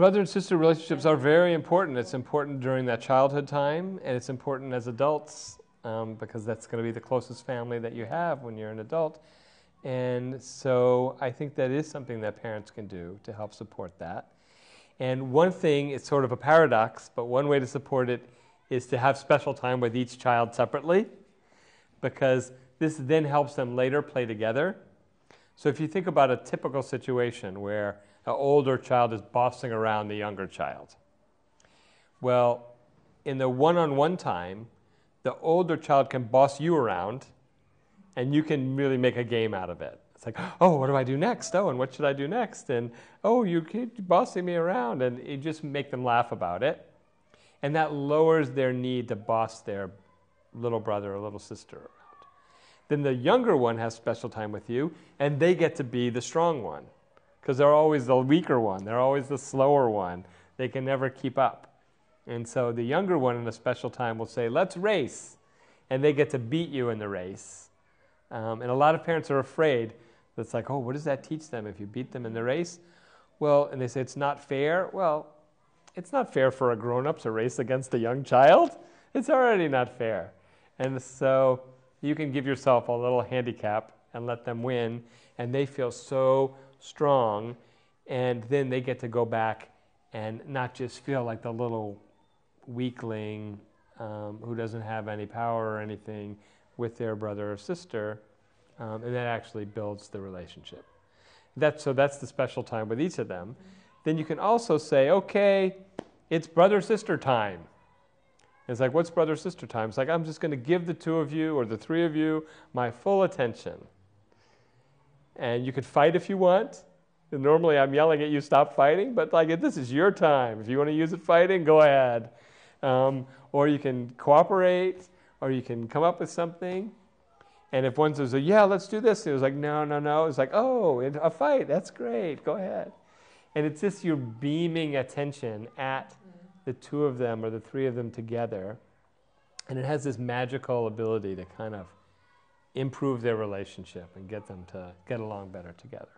Brother and sister relationships are very important. It's important during that childhood time, and it's important as adults because that's going to be the closest family that you have when you're an adult. And so I think that is something that parents can do to help support that. And one thing, it's sort of a paradox, but one way to support it is to have special time with each child separately, because this then helps them later play together. So if you think about a typical situation where an older child is bossing around the younger child, well, in the one-on-one time, the older child can boss you around, and you can really make a game out of it. It's like, oh, what do I do next? Oh, and what should I do next? And, oh, you keep bossing me around. And you just make them laugh about it. And that lowers their need to boss their little brother or little sister around. Then the younger one has special time with you, and they get to be the strong one, because they're always the weaker one. They're always the slower one. They can never keep up. And so the younger one in a special time will say, let's race. And they get to beat you in the race. And a lot of parents are afraid. It's like, oh, what does that teach them if you beat them in the race? Well, and they say it's not fair. Well, it's not fair for a grown-up to race against a young child. It's already not fair. And so you can give yourself a little handicap and let them win, and they feel so strong, and then they get to go back and not just feel like the little weakling who doesn't have any power or anything with their brother or sister, and that actually builds the relationship. So that's the special time with each of them. Then you can also say, okay, it's brother-sister time. It's like, what's brother-sister time? It's like, I'm just going to give the two of you or the three of you my full attention. And you could fight if you want. And normally I'm yelling at you, stop fighting, but like, this is your time. If you want to use it fighting, go ahead. Or you can cooperate, or you can come up with something. And if one says, yeah, let's do this, it was like, no. It's like, oh, a fight, that's great, go ahead. And it's just you're beaming attention at the two of them or the three of them together. And it has this magical ability to kind of improve their relationship and get them to get along better together.